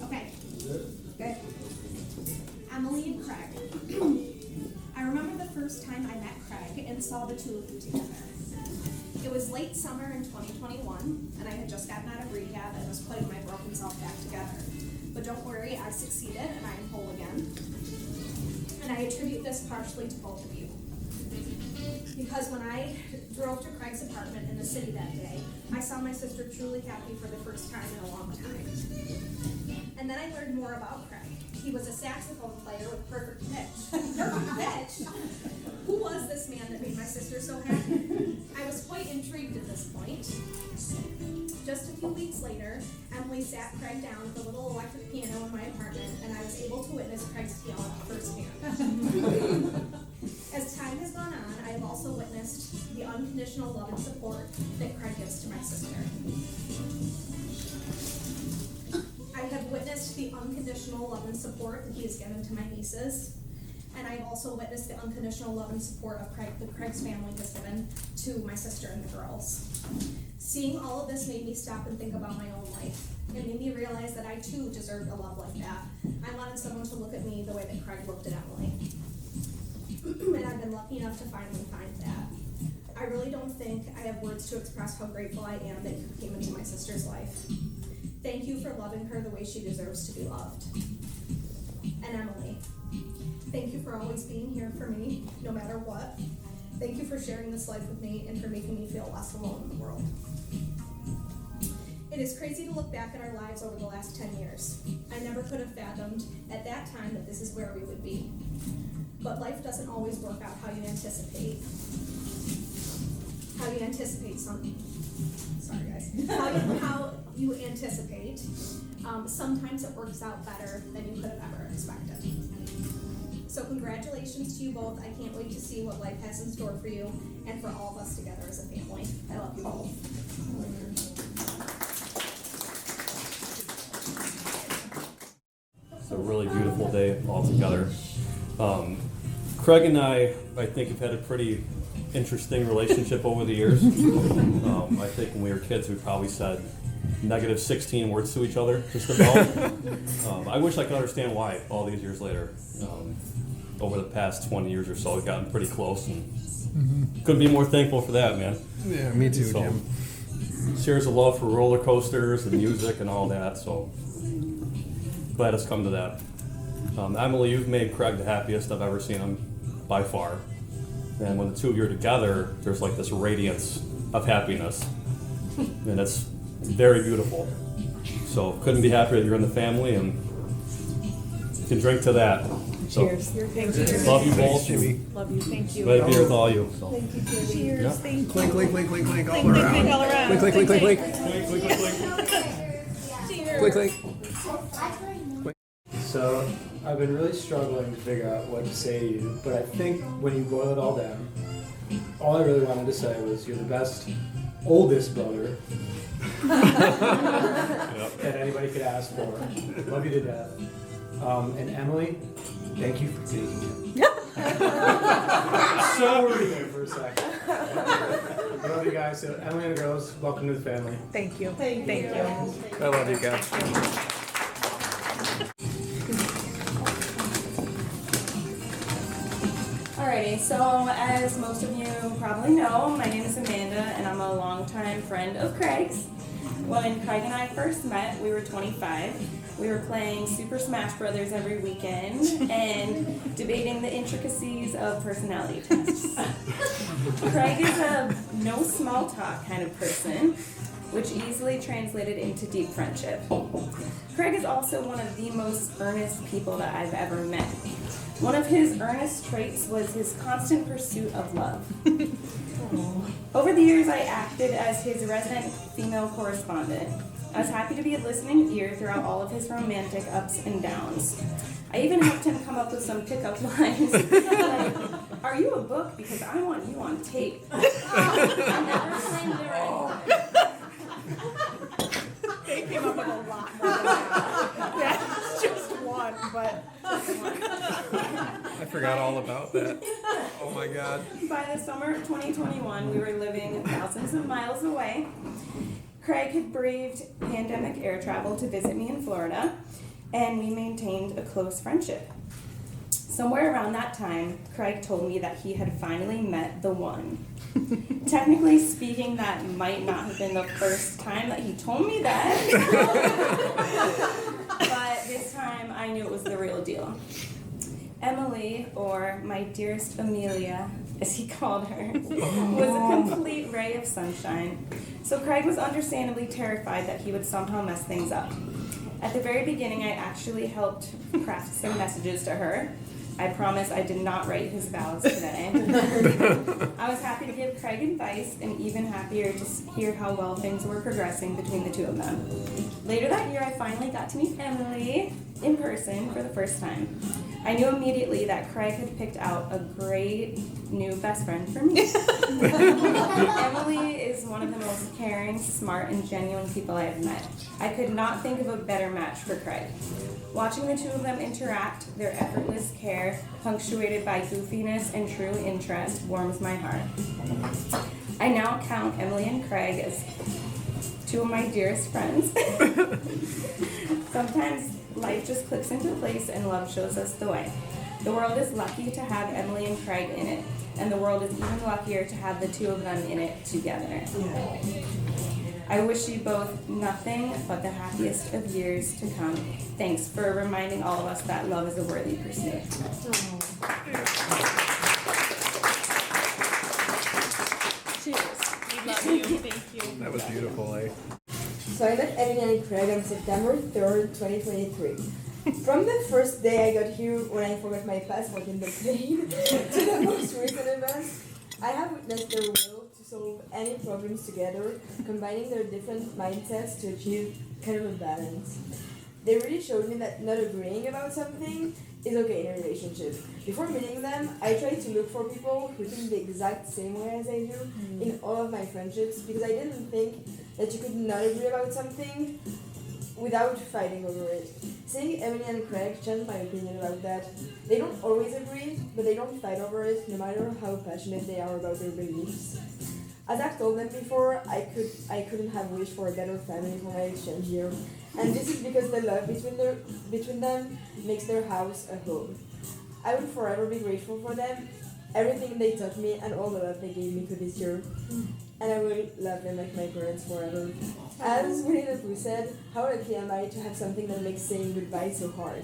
Okay. Good. Emily and Craig. I remember the first time I met Craig and saw the two of you together. It was late summer in 2021, and I had just gotten out of rehab and was putting my broken self back together. But don't worry, I succeeded and I am whole again. And I attribute this partially to both of you. Because when I drove to Craig's apartment in the city that day, I saw my sister truly happy for the first time in a long time. And then I learned more about Craig. He was a saxophone player with perfect pitch. Perfect pitch? Who was this man that made my sister so happy? I was quite intrigued at this point. Just a few weeks later, Emily sat Craig down with a little electric piano in my apartment, and I was able to witness Craig's talent firsthand. As time has gone on, I have also witnessed the unconditional love and support that Craig gives to my sister. I have witnessed the unconditional love and support that he has given to my nieces, and I have also witnessed the unconditional love and support of Craig that Craig's family has given to my sister and the girls. Seeing all of this made me stop and think about my own life. It made me realize that I too deserved a love like that. I wanted someone to look at me the way that Craig looked at Emily. And I've been lucky enough to finally find that. I really don't think I have words to express how grateful I am that you came into my sister's life. Thank you for loving her the way she deserves to be loved. And Emily, thank you for always being here for me, no matter what. Thank you for sharing this life with me and for making me feel less alone in the world. It is crazy to look back at our lives over the last 10 years. I never could have fathomed at that time that this is where we would be. But life doesn't always work out how you anticipate. How you anticipate. Sometimes it works out better than you could have ever expected. So congratulations to you both. I can't wait to see what life has in store for you and for all of us together as a family. I love you both. It's a really beautiful day all together. Craig and I think, have had a pretty interesting relationship over the years. I think when we were kids, we probably said negative 16 words to each other, just about. I wish I could understand why all these years later. Over the past 20 years or so, we've gotten pretty close, and couldn't be more thankful for that, man. Yeah, me too, Jim. Shares a love for roller coasters and music and all that, so glad it's come to that. Emily, you've made Craig the happiest I've ever seen him, by far. And when the two of you are together, there's like this radiance of happiness, and it's very beautiful. So couldn't be happier that you're in the family, and you can drink to that. So, cheers. Thank you. Love you both. Jimmy. Love you. Thank you. Glad to be here with all you. So. Thank you, Jimmy. Cheers. Yeah. Thank you. Clink, clink, clink, clink, clink, all Clink, around. clink, all around. Clink, clink, clink, clink, clink. Clink, clink, clink, clink. Clink, clink. So I've been really struggling to figure out what to say to you, but I think when you boil it all down, all I really wanted to say was you're the best oldest brother that anybody could ask for. Love you to death. And Emily, thank you for taking it. So worried there for a second. I love you guys. So Emily and the girls, welcome to the family. Thank you. Thank you. I love you guys. Alrighty, so as most of you probably know, my name is Amanda and I'm a longtime friend of Craig's. When Craig and I first met, we were 25. We were playing Super Smash Brothers every weekend and debating the intricacies of personality tests. Craig is a no small talk kind of person, which easily translated into deep friendship. Craig is also one of the most earnest people that I've ever met. One of his earnest traits was his constant pursuit of love. Over the years, I acted as his resident female correspondent. I was happy to be a listening ear throughout all of his romantic ups and downs. I even helped him come up with some pickup lines like, "Are you a book? Because I want you on tape." I never claimed they were anything. They came up with a lot more than that. Yeah, just one, but I forgot all about that. Oh my god. By the summer of 2021, we were living thousands of miles away. Craig had braved pandemic air travel to visit me in Florida, and we maintained a close friendship. Somewhere around that time, Craig told me that he had finally met the one. Technically speaking, that might not have been the first time that he told me that. But this time, I knew it was the real deal. Emily, or my dearest Amelia, as he called her, was a complete ray of sunshine. So Craig was understandably terrified that he would somehow mess things up. At the very beginning, I actually helped craft some messages to her. I promise I did not write his vows today. I was happy to give Craig advice and even happier to hear how well things were progressing between the two of them. Later that year, I finally got to meet Emily in person for the first time. I knew immediately that Craig had picked out a great new best friend for me. Emily is one of the most caring, smart, and genuine people I have met. I could not think of a better match for Craig. Watching the two of them interact, their effortless care, punctuated by goofiness and true interest, warms my heart. I now count Emily and Craig as two of my dearest friends. Sometimes life just clicks into place and love shows us the way. The world is lucky to have Emily and Craig in it, and the world is even luckier to have the two of them in it together. I wish you both nothing but the happiest of years to come. Thanks for reminding all of us that love is a worthy pursuit. Cheers. We love you. Thank you. That was beautiful, eh? So I met Emily and Craig on September 3rd, 2023. From the first day I got here when I forgot my passport in the plane to the most recent event, I have witnessed their will to solve any problems together, combining their different mindsets to achieve kind of a balance. They really showed me that not agreeing about something is okay in a relationship. Before meeting them, I tried to look for people who think the exact same way as I do in all of my friendships because I didn't think that you could not agree about something without fighting over it. Seeing Emily and Craig changed my opinion about that. They don't always agree, but they don't fight over it no matter how passionate they are about their beliefs. As I've told them before, I couldn't have wished for a better family for my exchange year. And this is because the love between them makes their house a home. I will forever be grateful for them, everything they taught me and all the love they gave me for this year. And I will love them like my parents forever. As Winnie the Pooh said, how lucky am I to have something that makes saying goodbye so hard.